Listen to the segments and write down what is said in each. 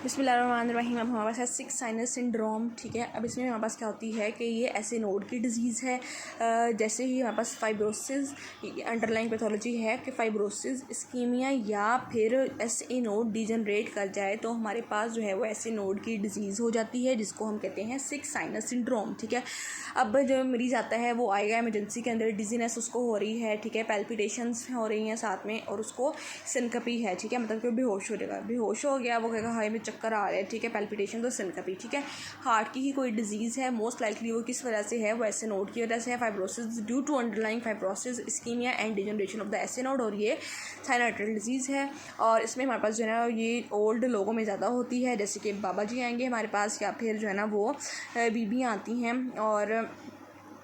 बिस्मिल्लाहिर्रहमानिर्रहीम। अब हमारे पास है सिक साइनस सिंड्रोम। ठीक है, अब इसमें हमारे पास क्या होती है कि ये ऐसे नोड की डिजीज़ है। जैसे ही हमारे पास फाइब्रोसिस अंडरलाइन पैथोलॉजी है कि फाइब्रोसिस इस्कीमिया या फिर ऐसे नोड डिजनरेट कर जाए तो हमारे पास जो है वो ऐसे नोड की डिजीज़ हो जाती है जिसको हम कहते हैं सिक साइनस सिंड्रोम। ठीक है, अब जो मरीज़ आता है वो आएगा इमरजेंसी के अंदर, डिजीनेस उसको हो रही है। ठीक है, पैल्पिटेशंस हो रही हैं साथ में और उसको सिनकपी है। ठीक है, मतलब कि बेहोश हो जाएगा, बेहोश हो गया, वो कहेगा हाय में चक्कर आ रहे हैं। ठीक है, पैल्पिटेशन तो सिनकपी। ठीक है, हार्ट की ही कोई डिजीज़ है, मोस्ट लाइकली वो किस वजह से है, वो ऐसे नोड की वजह से है। Fibrosis due to underlying fibrosis ischaemia and degeneration of the SA node, और ये साइनोइटल डिजीज़ है। और इसमें हमारे पास जो है ना ये ओल्ड लोगों में ज़्यादा होती है, जैसे कि बाबा जी आएंगे हमारे पास या फिर जो है ना वो बीबियाँ आती हैं। और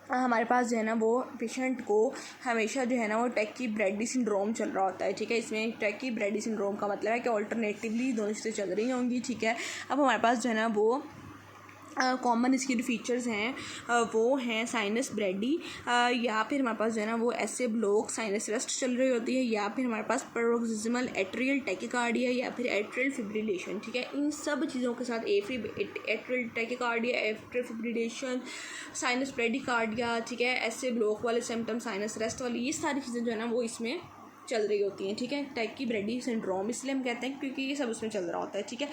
हमारे पास जो है ना वो पेशेंट को हमेशा जो है ना वो टैकी ब्रैडी सिंड्रोम चल रहा होता है। ठीक है, इसमें टैकी ब्रैडी सिंड्रोम का मतलब है कि ऑल्टरनेटिवली दोनों चीज़ें चल रही होंगी। ठीक है, अब हमारे पास जो है ना वो कॉमन इसकी जो फीचर्स हैं वो हैं साइनस ब्रेडी, या फिर हमारे पास जो है ना वो ऐसे ब्लॉक साइनस रस्ट चल रही होती है, या फिर हमारे पास पैरोक्सिस्मल एट्रियल टैकीकार्डिया या फिर एट्रियल फिब्रिलेशन। ठीक है, इन सब चीज़ों के साथ atrial tachycardia, atrial fibrillation, sinus bradycardia, ठीक है, ऐसे ब्लॉक वाले सिम्टम, साइनस रेस्ट वाली, ये सारी चीज़ें जो है ना वो इसमें चल रही होती हैं। ठीक है, टैकी ब्रेडी सिंड्रोम इसलिए हम कहते हैं क्योंकि ये सब उसमें चल रहा होता है। ठीक है,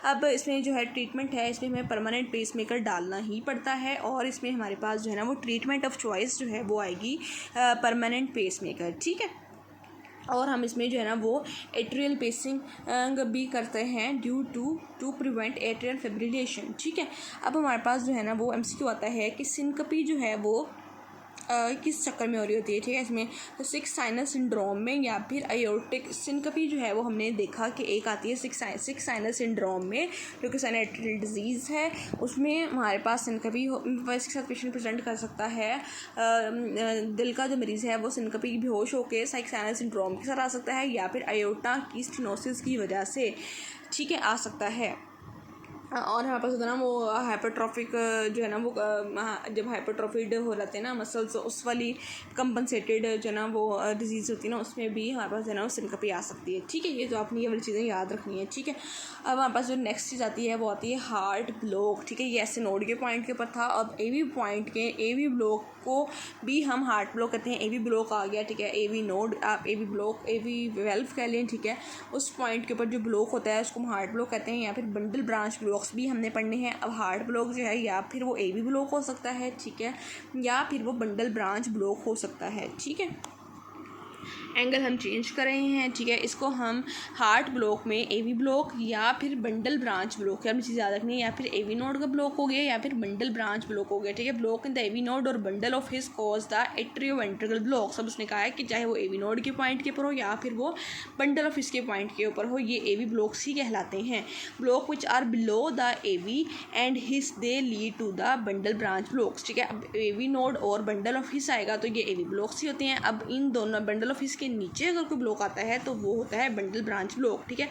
अब इसमें जो है ट्रीटमेंट है, इसमें हमें परमानेंट पेसमेकर डालना ही पड़ता है, और इसमें हमारे पास जो है ना वो ट्रीटमेंट ऑफ चॉइस जो है वो आएगी परमानेंट पेसमेकर। ठीक है, और हम इसमें जो है ना वो एट्रियल पेसिंग भी करते हैं due to prevent atrial fibrillation. ठीक है, अब हमारे पास जो है ना वो एमसीक्यू आता है कि सिनकपी जो है वो किस चक्कर में हो रही होती है। ठीक है, इसमें तो सिक साइनस सिंड्रोम में या फिर आयोटिक सिनकपी जो है वो हमने देखा कि एक आती है सिक साइनस सिंड्रोम में जो कि साइनेट्रल डिजीज़ है, उसमें हमारे पास सिनकपी इसके साथ पेशेंट प्रेजेंट कर सकता है। दिल का जो मरीज़ है वो सिनकपी बेहोश होकर सिक साइनस सिंड्रोम के साथ आ सकता है, या फिर आयोटा की स्टेनोसिस की वजह से ठीक है आ सकता है। और हमारे पास होता है ना वो हाइपरट्रॉफिक जो है ना वो जब हाइपरट्रॉफिड हो जाते हैं ना मसल्स, उस वाली कंपनसेटेड जो है ना वो डिजीज़ होती है ना, उसमें भी हमारे पास जो है ना वो सिनकपी आ सकती है। ठीक है, ये जो आपने ये वाली चीज़ें याद रखनी है। ठीक है, अब हमारे पास जो नेक्स्ट चीज़ आती है वो आती है हार्ट ब्लॉक। ठीक है, ये ऐसे नोड के पॉइंट के ऊपर था, अब एवी पॉइंट के एवी ब्लॉक को भी हम हार्ट ब्लॉक कहते हैं। एवी ब्लॉक आ गया, ठीक है, एवी नोड आप एवी ब्लॉक एवी वेल्व कह लें। ठीक है, उस पॉइंट के ऊपर जो ब्लॉक होता है उसको हम हार्ट ब्लॉक कहते हैं, या फिर बंडल ब्रांच ब्लॉक्स भी हमने पढ़ने हैं। अब हार्ट ब्लॉक जो है या फिर वो एवी ब्लॉक हो सकता है, ठीक है, या फिर वो बंडल ब्रांच ब्लॉक हो सकता है। ठीक है, एंगल हम चेंज कर रहे हैं। ठीक है, इसको हम हार्ट ब्लॉक में एवी ब्लॉक या फिर बंडल ब्रांच ब्लॉक, हमें चीज़ याद रखनी है, या फिर एवी नोड का ब्लॉक हो गया या फिर बंडल ब्रांच ब्लॉक हो गया। ठीक है, block in the AV node और bundle of His cause the atrioventricular block. सब उसने कहा है कि चाहे वो एवी नोड के पॉइंट के ऊपर हो या फिर वो बंडल ऑफ हिज के पॉइंट के ऊपर हो, ये एवी ब्लॉक्स ही कहलाते हैं। Block which are below the AV and His they lead to the bundle branch blocks. ठीक है, अब एवी नोड और बंडल ऑफ हिस आएगा तो ये एवी ब्लॉक्स ही होते हैं। अब इन दोनों बंडल ऑफ हिस के नीचे अगर कोई ब्लॉक आता है तो वो होता है बंडल ब्रांच ब्लॉक। ठीक है,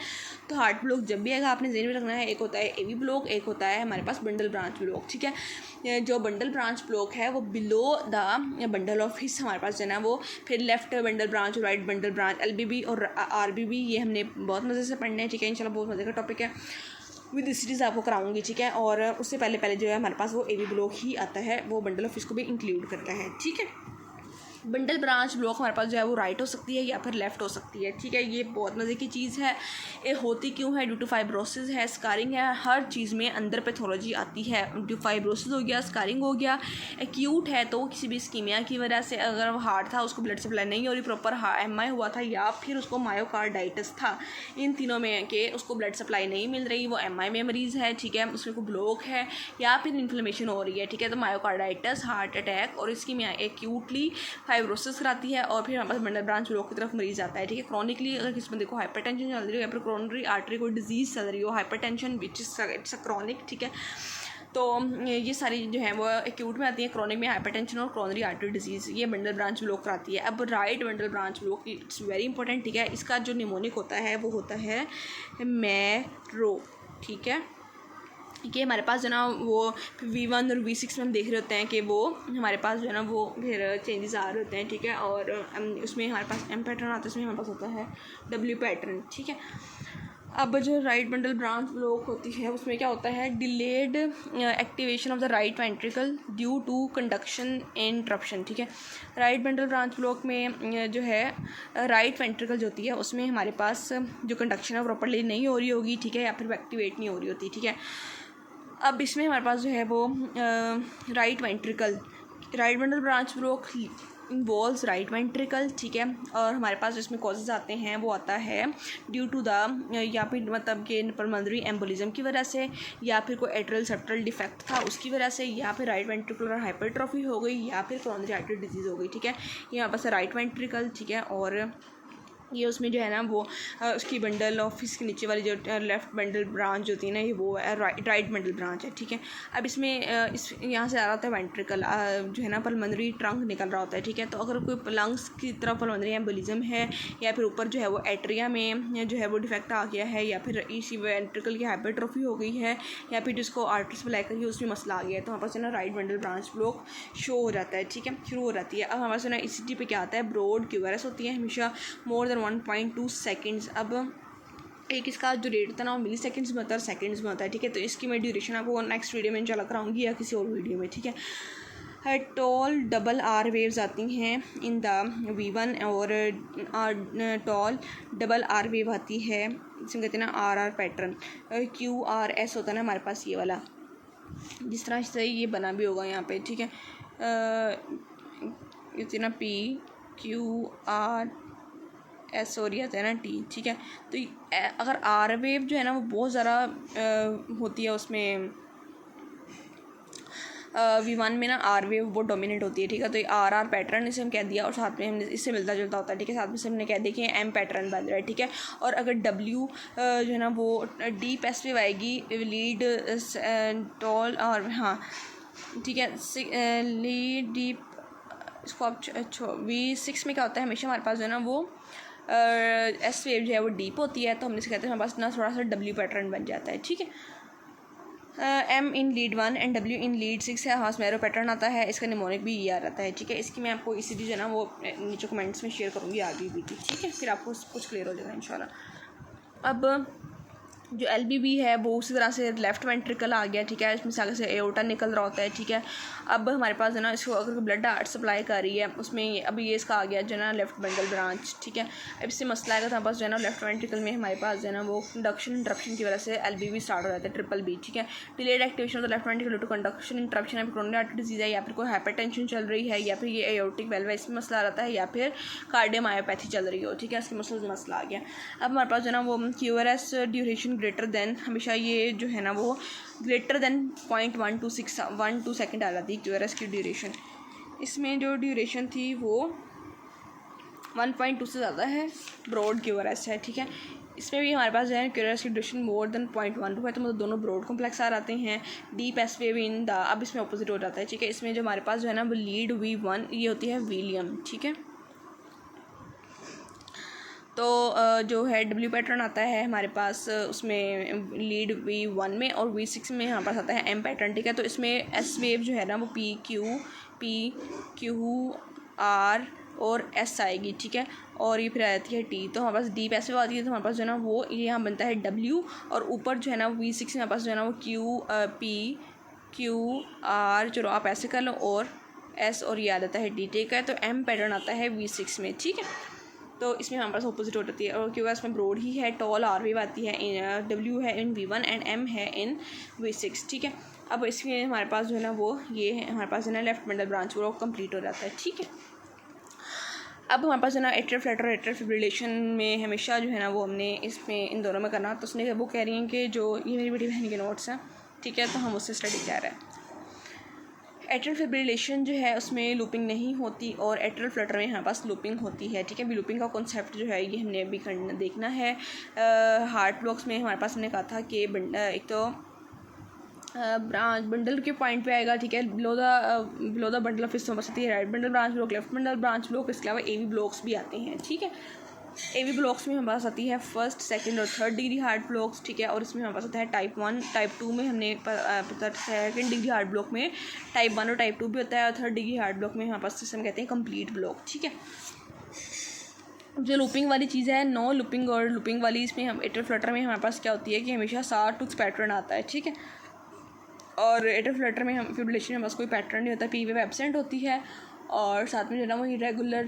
तो हार्ट ब्लॉक जब भी आएगा आपने ज़हन में रखना है, एक होता है एवी ब्लॉक, एक होता है हमारे पास बंडल ब्रांच ब्लॉक। ठीक है, जो बंडल ब्रांच ब्लॉक है वो below the bundle of His हमारे पास जो है ना वो, फिर left bundle branch, right bundle branch, LBB और आरबीबी, ये हमने बहुत मज़े से पढ़ना है। ठीक है, इंशाल्लाह बहुत मज़े का टॉपिक है, विद सीरीज आपको कराऊंगी। ठीक है, और उससे पहले जो है हमारे पास वो एवी ब्लॉक ही आता है, वो बंडल ऑफ हिस को भी इंक्लूड करता है। ठीक है, बंडल ब्रांच ब्लॉक हमारे पास जो है वो राइट हो सकती है या फिर लेफ़्ट हो सकती है। ठीक है, ये बहुत मज़े की चीज़ है। ये होती क्यों है? ड्यू टू फाइब्रोसिस है, स्कारिंग है, हर चीज़ में अंदर पैथोलॉजी आती है। ड्यू फाइब्रोसिस हो गया, स्कारिंग हो गया, एक्यूट है तो किसी भी स्कीमिया की वजह से, अगर वो हार्ट था उसको ब्लड सप्लाई नहीं हो रही प्रॉपर, एमआई हुआ था, या फिर उसको मायोकार्डाइटिस था, इन तीनों में के उसको ब्लड सप्लाई नहीं मिल रही, वो एमआई में मरीज़ है। ठीक है, उसमें कोई ब्लॉक है या फिर इन्फ्लेमेशन हो रही है। ठीक है, तो मायोकार्डाइटिस, हार्ट अटैक और स्कीमिया एक्यूटली फाइब्रोसिस कराती है, और फिर हमारे पास बंडल ब्रांच ब्लॉक की तरफ मरीज आता है। ठीक है, क्रॉनिकली अगर किसी बंदे को हाइपरटेंशन चल रही हो या फिर कोरोनरी आर्टरी कोई डिजीज़ चल रही हो, हाइपरटेंशन विच इज़ क्रॉनिक। ठीक है, तो ये सारी जो है वो एक्यूट में आती है, क्रॉनिक में हाइपरटेंशन और कोरोनरी आर्टरी डिजीज़, ये बंडल ब्रांच ब्लॉक कराती है। अब right bundle branch block it's very important. ठीक है, इसका जो निमोनिक होता है वो होता है मैरो। ठीक है, कि हमारे पास जो ना वो V1 और V6 में हम देख रहे होते हैं कि वो हमारे पास जो है ना वो फिर चेंजेस आ रहे होते हैं। ठीक है, और उसमें हमारे पास M पैटर्न आता है, उसमें हमारे पास होता है W पैटर्न। ठीक है, अब जो राइट बंडल ब्रांच ब्लॉक होती है उसमें क्या होता है, delayed activation of the right ventricle due to conduction interruption, ठीक है। राइट बंडल ब्रांच ब्लॉक में जो है राइट वेंट्रिकल जो होती है उसमें हमारे पास जो कंडक्शन है प्रॉपर्ली नहीं हो रही होगी, ठीक है, या फिर एक्टिवेट नहीं हो रही होती, ठीक है। अब इसमें हमारे पास जो है वो right bundle branch block involves right ventricle, ठीक है। और हमारे पास जिसमें कॉजेज आते हैं वो आता है ड्यू टू द या फिर मतलब कि पल्मोनरी एम्बोलिज्म की वजह से, या फिर कोई एट्रियल सेप्टल डिफेक्ट था उसकी वजह से, या फिर राइट वेंट्रिकुलर हाइपरट्रॉफी हो गई, या फिर कोरोनरी आर्टरी डिजीज़ हो गई, ठीक है। ये हमारे पास राइट वेंट्रिकल, ठीक है। और ये उसमें जो है ना वो उसकी बंडल ऑफिस के नीचे वाली जो लेफ़्ट बंडल ब्रांच होती है ना, ये वो है राइट बंडल ब्रांच है, ठीक है। अब इसमें इस यहाँ से आ रहा होता है वेंट्रिकल जो है ना पल्मोनरी ट्रंक निकल रहा होता है, ठीक है। तो अगर कोई लंग्स की तरफ पल्मोनरी एम्बोलिज्म है, या फिर ऊपर जो है वो एट्रिया में जो है वो डिफेक्ट आ गया है, या फिर इसी वेंट्रिकल की हाइपरट्रॉफी हो गई है, या फिर जिसको आर्टरी सप्लाई करिए उसमें मसला आ गया है, तो हमारे पास जो है ना right bundle branch block show हो जाता है, ठीक है, शुरू हो जाती है। अब हमारे पास ना ECG पे क्या आता है, ब्रॉड क्यूआरएस होती है हमेशा मोर देन 1.2 सेकेंड्स। अब एक इसका जो रेट था ना वो मिली सेकेंड्स में होता है और सेकेंड्स में होता है, ठीक है। तो इसकी मैं ड्यूरेशन आपको नेक्स्ट वीडियो में इंशाल्लाह कराऊंगी या किसी और वीडियो में, ठीक है। टॉल डबल आर वेव्स आती हैं इन द V1 और टॉल डबल आर वेव आती है, जिसमें कहते हैं ना RR पैटर्न। QRS होता है ना हमारे पास ये वाला, जिस तरह से ये बना भी होगा यहाँ पे, ठीक है। इतने ना PQRS और ये आता है ना T, ठीक है। तो अगर R वेव जो है ना वो बहुत ज़्यादा होती है उसमें V1 में ना R वेव वो डोमिनेट होती है, ठीक है। तो ये RR पैटर्न इसे हम कह दिया, और साथ में हमने इससे मिलता जुलता होता है, ठीक है। साथ में से हमने कह दिया कि M पैटर्न बन रहा है, ठीक है। और अगर W जो है ना वो डीप एस वेव आएगी, लीड टॉल और हाँ, ठीक है, लीड डीप, इसको आप V6 में क्या होता है हमेशा हमारे पास जो है ना वो एस वेव जो है वो डीप होती है, तो हमने से कहते हैं हमारे पास ना थोड़ा सा W पैटर्न बन जाता है, ठीक है। M in lead 1 and W in lead 6 है, हाँ मैरो पैटर्न आता है, इसका निमोनिक भी ER आता है, ठीक है। इसकी मैं आपको ECG जो है ना वो नीचे कमेंट्स में शेयर करूँगी आगे भी, ठीक है, फिर आपको कुछ क्लियर हो जाएगा इंशाल्लाह। अब जो LBB है वो उसी तरह से लेफ़्ट वेंट्रिकल आ गया, ठीक है। इसमें से आगे से एओर्टा निकल रहा होता है, ठीक है। अब हमारे पास है ना इसको अगर ब्लड हार्ट सप्लाई कर रही है उसमें अभी ये इसका आ गया जो है ना लेफ़्ट बंडल ब्रांच, ठीक है। अब इससे मसला आएगा तो हमारे पास जो है ना लेफ़्ट वेंट्रिकल में हमारे पास जो है ना वो कंडक्शन इंटरप्शन की वजह से LBB स्टार्ट हो जाता है, BBB, ठीक है। Delayed activation of the left ventricle to conduction interruption, या फिर कोरोनरी आर्टरी डिजीज़ है, या फिर कोई हाइपरटेंशन चल रही है, या फिर ये एओर्टिक वेल्व है इसमें मसला रहता है, या फिर कार्डियोमायोपैथी चल रही हो, ठीक है। इसके मसला आ गया। अब हमारे पास जो है ना वो QRS ड्यूरेशन ग्रेटर देन, हमेशा ये जो है ना वो ग्रेटर देन 0.126 सेकेंड आ जाती है QRS की ड्यूरेशन। इसमें जो ड्यूरेशन थी वो 1.2 से ज़्यादा है, ब्रॉड QRS है, ठीक है। इसमें भी हमारे पास जो है QRS की ड्यूरेशन मोर देन 0.12 है, तो मतलब दोनों ब्रॉड कॉम्प्लेक्स आ जाते हैं। Deep S wave in the, अब इसमें अपोजिट हो जाता है, ठीक है। इसमें जो हमारे पास जो है ना वो लीड V1 ये होती है विलियम, ठीक है। तो जो है W पैटर्न आता है हमारे पास उसमें लीड V1 में, और V6 में हमारे पास आता है M पैटर्न, ठीक है। तो इसमें S वेव जो है ना वो PQR और S आएगी, ठीक है। और ये फिर आ जाती है T, तो हमारे पास डीप एस वेव आती है, तो हमारे पास जो है ना वो ये यहाँ बनता है W, और ऊपर जो है ना V6 में हमारे पास जो है ना वो QR, चलो आप ऐसे कर लो, और S और ये आ जाता है D, ठीक है। तो M पैटर्न आता है V6 में, ठीक है। तो इसमें हमारे पास अपोजिट हो जाती है, और क्योंकि इसमें ब्रॉड ही है, टॉल R वेव आती है, W है इन V1 एंड M है इन V6, ठीक है। अब इसमें हमारे पास जो है ना वो ये है हमारे पास जो है ना लेफ्ट बंडल ब्रांच वो कंप्लीट हो जाता है, ठीक है। अब हमारे पास जो है ना एट्रियल फ्लटर एट्रियल फिब्रिलेशन में हमेशा जो है ना वो हमने इसमें इन दोनों में करना, तो उसने वो कह रही हैं कि जो ये मेरी बेटी बहन के नोट्स हैं, ठीक है, तो हम उससे स्टडी कर रहे हैं। एट्रियल फिब्रिलेशन जो है उसमें लूपिंग नहीं होती, और एट्रियल फ्लटर में हमारे पास लूपिंग होती है, ठीक है। अभी लूपिंग का कॉन्सेप्ट जो है ये हमने अभी देखना है। हार्ट ब्लॉक्स में हमारे पास हमने कहा था कि एक तो ब्रांच बंडल के पॉइंट पे आएगा, ठीक है, बिलो द बंडल ऑफ समझ सकती है right bundle branch block, left bundle branch block, इसके अलावा AV ब्लॉक्स भी आते हैं, ठीक है। AV ब्लॉक्स में हमारे पास आती है फर्स्ट, सेकंड और थर्ड डिग्री हार्ट ब्लॉक्स, ठीक है। और इसमें हमारे पास आता है टाइप 1, टाइप 2 में हमने सेकंड डिग्री हार्ट ब्लॉक में टाइप 1 और टाइप 2 भी होता है, और थर्ड डिग्री हार्ट ब्लॉक में हमारे पास सिस्टम कहते हैं कंप्लीट ब्लॉक, ठीक है। जो लूपिंग वाली चीज़ है, नो लूपिंग और लूपिंग वाली, इसमें हम एटर फ्लटर में हमारे पास क्या होती है कि हमेशा सार टूथ पैटर्न आता है, ठीक है। और एटर फ्लटर में हम फिब्रिलेशन में हमारे पास कोई पैटर्न नहीं होता, पी वेव एब्सेंट होती है, और साथ में जो है ना वो इरेगुलर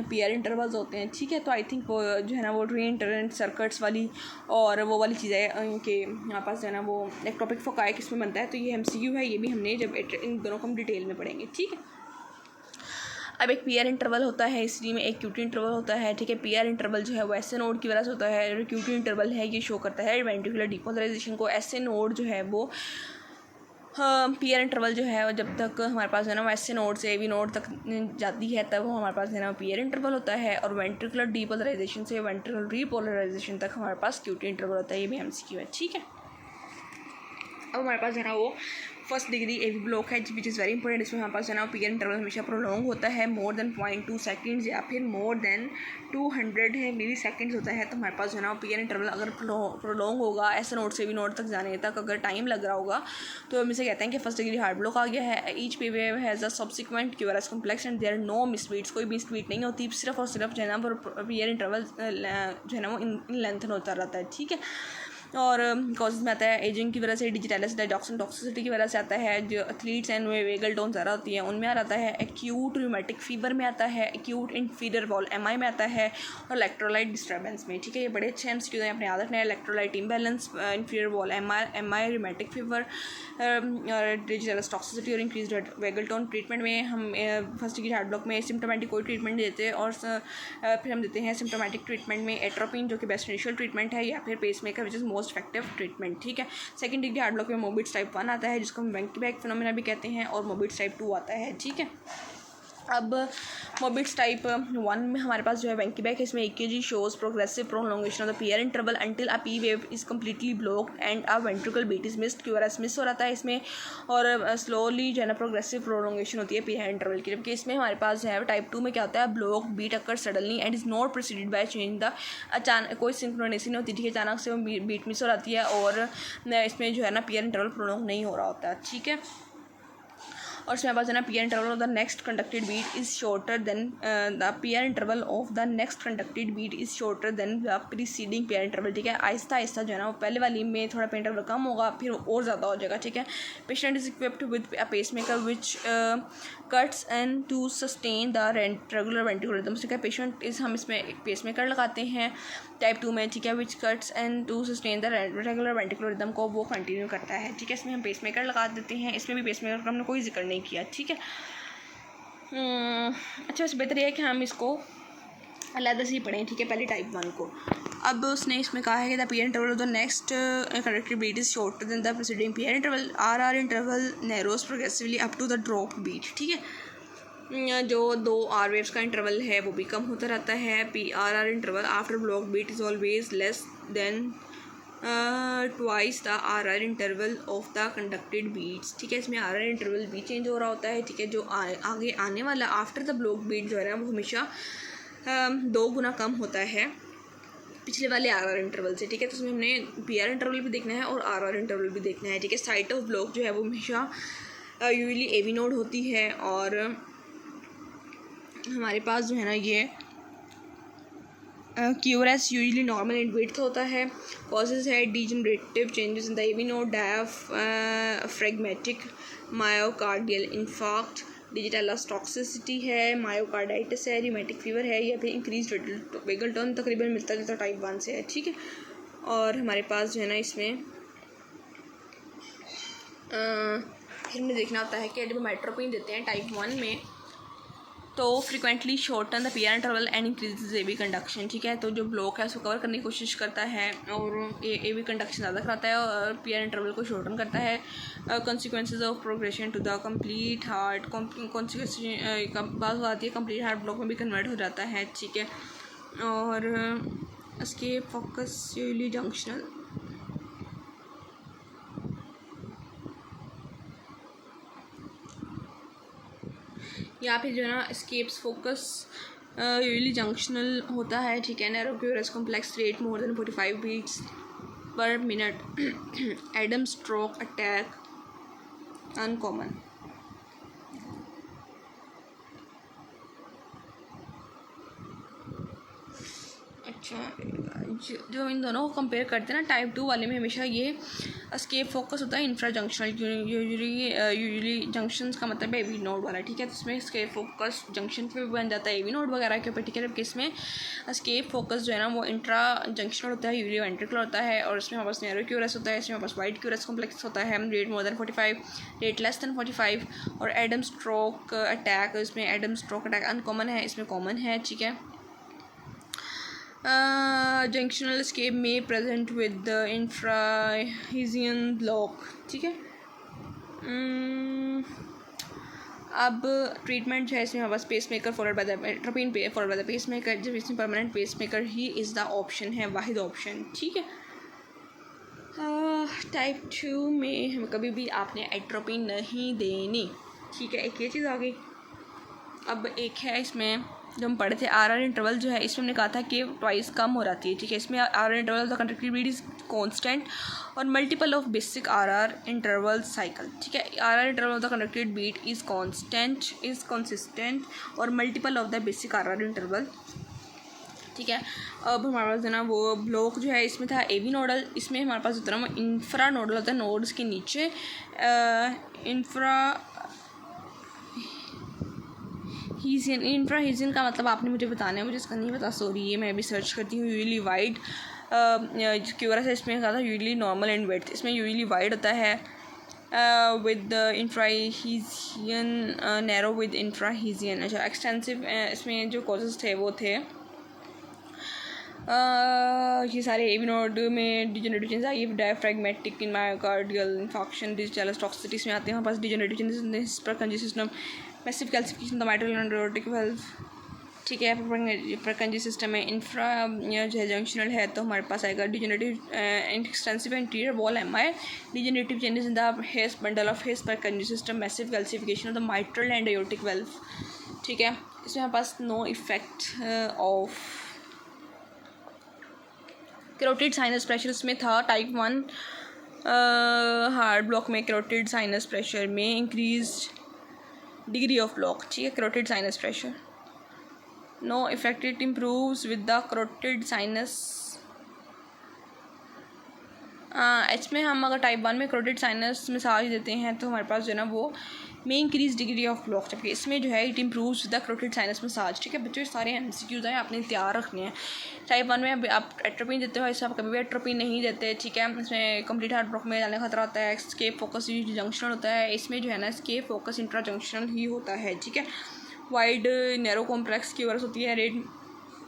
पीआर इंटरवल्स होते हैं, ठीक है। तो आई थिंक वो जो है ना वो री इंटरनेट सर्किट्स वाली और वो वाली चीज़ें कि हमारे पास जो है ना वो एक्टोपिक फोकाई किसमें बनता है। तो ये MCQ है, ये भी हमने जब इन दोनों को हम डिटेल में पढ़ेंगे, ठीक है। अब एक पीआर इंटरवल होता है, इसी में एक क्यूटी इंटरवल होता है, ठीक है। पीआर इंटरवल जो है वो ऐसे नोड की वजह से होता है, और क्यूटी इंटरवल है ये शो करता है वेंट्रिकुलर डीपोलराइजेशन को। ऐसे नोड जो है वो पीआर इंटरवल जो है जब तक हमारे पास है ना वो ऐसे नोड से AV नोड तक जाती है तब वो हमारे पास है ना पीआर इंटरवल होता है, और वेंट्रिकुलर डीपोलराइजेशन से वेंट्रिकुलर रीपोलराइजेशन तक हमारे पास क्यूटी इंटरवल होता है। ये भी MCQ है, ठीक है। अब हमारे पास है ना वो फर्स्ट डिग्री AV ब्लॉक है विच इज़ वेरी इंपॉर्टेंट। इसमें हमारे पास है ना पीआर इंटरवल हमेशा प्रोलॉन्ग होता है, मोर देन 0.2 सेकेंड्स या फिर मोर देन 200 है मिली सेकेंड्स होता है। तो हमारे पास है ना पीआर इंटरवल अगर प्रोलॉन्ग होगा ऐसे नोड से भी नोड तक जाने तक अगर टाइम लग रहा होगा तो हम इसे कहते हैं कि फर्स्ट डिग्री हार्ड ब्लॉक आ गया है। Each P wave has a subsequent QRS complex and there no miss beats, कोई मिस बीट नहीं होती, सिर्फ और सिर्फ जो है ना पीआर इंटरवल जो है ना वो इन लेंथन होता रहता है, ठीक है। और कॉजेज में आता है एजिंग की वजह से, डिजिटलिस डायडॉक्सिन टॉक्सिसिटी की वजह से आता है, जो एथलीट्स एंड वेगल टोन ज़्यादा होती है उनमें आ आता है, एक्यूट रूमेटिक फीवर में आता है, एक्यूट इंफीरियर वॉल MI में आता है, और इलेक्ट्रोलाइट डिस्टर्बेंस में, ठीक है। ये बड़े अच्छे MCQ हैं, अपने याद रखना है। Electrolyte imbalance, inferior wall MI, rheumatic fever, और डिजिटलिस टॉक्सिसिटी और इंक्रीज वेगल टोन। ट्रीटमेंट में हम फर्स्ट डिग्री हार्ट ब्लॉक में सिम्टोमेटिक कोई ट्रीटमेंट नहीं देते, और फिर हम देते हैं सिम्टोमेटिक ट्रीटमेंट में एट्रोपिन जो कि बेस्ट इनिशियल ट्रीटमेंट है, या फिर pacemaker which is most effective treatment, ठीक है। सेकंड डिग्री हार्ट ब्लॉक में मोबिट्स टाइप 1 आता है जिसको हम वेंकी बैक फिनोमेना भी कहते हैं, और मोबिट्स टाइप 2 आता है, ठीक है। अब मोबिट्स टाइप 1 में हमारे पास जो है वेंकी बैक है, इसमें EKG shows progressive prolongation of the PR interval until a P wave is completely blocked and a ventricle beat is missed, QRS miss हो रहा है इसमें, और स्लोली जो है ना प्रोग्रेसिव प्रोलॉन्गेशन होती है पीआर इंटरवल की। जबकि इसमें हमारे पास जो है टाइप 2 में क्या होता है, block beat occur suddenly and is not preceded by change the, अचानक कोई सिंक्रोनिसी नहीं होती, ठीक है, अचानक से वो बीट मिस हो जाती है, और इसमें जो है ना पीआर इंटरवल प्रोलॉन्ग नहीं हो रहा होता है, ठीक है। और इसमें पास है ना PR interval of the next conducted beat is shorter than the PR interval of the next conducted beat is shorter than the preceding PR interval, ठीक है। आहिस्ता आहिस्ता जो है ना वो पहले वाली में थोड़ा पीआर इंटरवल कम होगा, फिर और ज़्यादा हो जाएगा, ठीक है। Patient is equipped with a pacemaker which cuts and to sustain the regular ventricular rhythm, ठीक है। पेशेंट इस हम इसमें एक पेस मेकर लगाते हैं टाइप 2 में, ठीक है, which cuts and to sustain the regular ventricular rhythm को वो कंटिन्यू करता है, ठीक है। इसमें हम पेस मेकर लगा देते हैं, इसमें भी पेस मेकर का हमने कोई जिक्र नहीं किया, ठीक है। अच्छा, इससे बेहतर है कि हम इसको अलग से ही पढ़ें, ठीक है, पहले टाइप 1 को। अब उसने इसमें कहा है कि the PR interval of the next conducted beat is shorter than the preceding PR interval, R interval narrows progressively up to the drop beat, ठीक है। जो 2 R वेव्स का इंटरवल है वो भी कम होता रहता है। PRR interval after block beat is always less than twice the RR interval of the conducted beats, ठीक है। इसमें RR इंटरवल भी चेंज हो रहा होता है, ठीक है। जो आगे आने वाला आफ्टर द ब्लॉक बीट जो है ना वो हमेशा 2 गुना कम होता है पिछले वाले RR इंटरवल से, ठीक है। तो इसमें हमने पीआर इंटरवल भी देखना है और RR इंटरवल भी देखना है, ठीक है। साइट ऑफ ब्लॉक जो है वो हमेशा यूजुअली AV नोड होती है, और हमारे पास जो है ना ये QRS यूजुअली नॉर्मल इन विड्थ होता है। कॉजेज है degenerative changes in the AV node, diaphragmatic myocardial infarct, digitalis toxicity है, मायोकार्डाइटिस है, रूमेटिक फीवर है, या फिर इंक्रीज वेगल टोन, तकरीबन मिलता जुलता टाइप 1 से है, ठीक है। और हमारे पास जो है ना इसमें फिर हमें देखना होता है कि जब हम एट्रोपिन देते हैं टाइप 1 में तो frequently shorten the PR interval and increase AV conduction, ठीक है। तो जो ब्लॉक है उसको कवर करने की कोशिश करता है और AV कंडक्शन ज़्यादा कराता है और पीआर इंटरवल को शॉर्टन करता है। Consequences of progression to the complete heart, consequence बात आती है कंप्लीट हार्ट ब्लॉक में भी कन्वर्ट हो जाता है, ठीक है। और इसके फोकस यूजुअली जंक्शनल, या फिर जो है ना एस्केप्स फोकस यूजुअली जंक्शनल होता है, ठीक है। Narrow QRS complex rate more than 45 beats per minute, Adam stroke attack uncommon. जो इन दोनों को कंपेयर करते हैं ना, टाइप 2 वाले में हमेशा ये एस्केप फोकस होता है इंफ्रा जंक्शनल, यूजुअली जंक्शंस का मतलब है एवी नोड वाला, ठीक है। तो इसमें एस्केप फोकस जंक्शन पे भी बन जाता है एवी नोड वगैरह के ऊपर, ठीक है। जबकि इसमें एस्केप फोकस जो है ना वो इंट्रा जंक्शनल होता है, यूजुअली वेंट्रिकुलर होता है, और इसमें हमारे पास नैरो क्यूरस होता है, इसमें हमारे पास वाइड क्यूरस कॉम्प्लेक्स होता है, rate more than 45, rate less than 45, और एडम स्ट्रोक अटैक, इसमें एडम स्ट्रोक अटैक अनकॉमन है, इसमें कॉमन है, ठीक है। जंक्शनल एस्केप में present with the infrahisian block, ठीक है। अब ट्रीटमेंट जो है इसमें हमारे पास pacemaker followed by the atropine followed by the pacemaker, जब इसमें परमानेंट पेस मेकर ही इज़ द ऑप्शन है, वाहिद ऑप्शन, ठीक है। टाइप 2 में हमें कभी भी आपने एट्रोपिन नहीं देनी, ठीक है। एक ये चीज़ आ गई। अब एक है इसमें जो हम पढ़े थे आर इंटरवल जो है, इसमें हमने कहा था कि ट्वाइस कम हो जाती है, ठीक है। इसमें R interval of the contracted beat is constant और multiple of basic R interval cycle, ठीक है। R interval of the conducted beat is constant is consistent और multiple of the basic R interval, ठीक है। अब हमारे पास जो ना वो ब्लॉक जो है इसमें था एवी नोडल, इसमें हमारे पास जो ना वो इंफ्रा नोडल होता है, नोड्स के नीचे इंफ्राहीजियन का मतलब आपने मुझे बताना है, मुझे इसका नहीं पता, सॉरी, ये मैं अभी सर्च करती हूँ। यूजुअली वाइड क्यूरस है, इसमें ज़्यादा यूजुअली नॉर्मल एंड विड्थ, इसमें यूजुअली वाइड होता है विद इंफ्राहीजियन नैरो विद इंफ्राहीजियन। अच्छा, एक्सटेंसिव इसमें जो कॉजेज थे वो थे ये सारे एवी नोड में डिजेनरेटिव चेंज आई, diaphragmatic in myocardial infection, digital toxicity इसमें आते हैं हमारे पास degenerative changes Purkinje system, massive calcification the mitral and aortic valve, ठीक है। पर कंजी सिस्टम में इंफ्रा जो है जंक्शनल है, तो हमारे पास आएगा degenerative extensive interior wall MI, degenerative changes in the His bundle of His Purkinje system, massive calcification of the mitral and aortic valve, ठीक है। इसमें हमारे पास no effect of carotid sinus pressure इसमें था। टाइप 1 हार्ट ब्लॉक में carotid sinus pressure में increase degree of block, ठीक है। Carotid sinus pressure no effect, it improves with the carotid sinus. इसमें हम अगर टाइप 1 में कैरोटिड साइनस मसाज देते हैं तो हमारे पास जो है ना वो में इंक्रीज डिग्री ऑफ ब्लॉक, जबकि इसमें जो है it improves with the carotid sinus massage, ठीक है। बच्चों सारे एमसीक्यूज हैं, आपने तैयार रखने हैं। टाइप 1 में आप एट्रोपिन देते हो, इससे आप कभी भी एट्रोपिन नहीं देते, ठीक है। इसमें कंप्लीट हार्ट ब्लॉक में जाने का खतरा होता है। एस्केप फोकस जंक्शनल होता है, इसमें जो है ना एस्केप फोकस इंट्रा जंक्शनल ही होता है, ठीक है। वाइड नैरो कॉम्प्लेक्स की वजह होती है, rate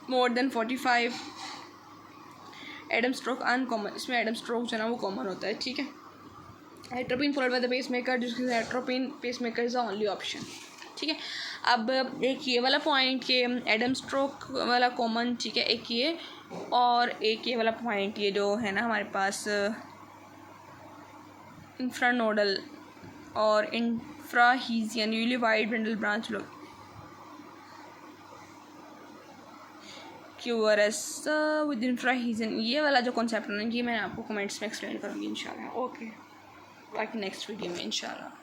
more than 45, Adam stroke uncommon, इसमें एडम स्ट्रोक जो है ना वो कॉमन होता है, ठीक है। Atropine followed by the pacemaker, जिसके atropine pacemaker is the only option, ठीक है। अब एक ये वाला पॉइंट के एडम स्ट्रोक वाला कॉमन, ठीक है, एक ये, और एक ये वाला पॉइंट ये जो है ना हमारे पास इंफ्रानोडल और इंफ्राहीजियन यूली वाइड ब्रंडल ब्रांच लोग क्यूआरएस विद इंफ्राहीजियन, ये वाला जो कॉन्सेप्ट है ना, ये मैं आपको कमेंट्स में एक्सप्लेन करूँगी इंशाल्लाह। ओके, बाकी नेक्स्ट वीडियो में इंशाल्लाह।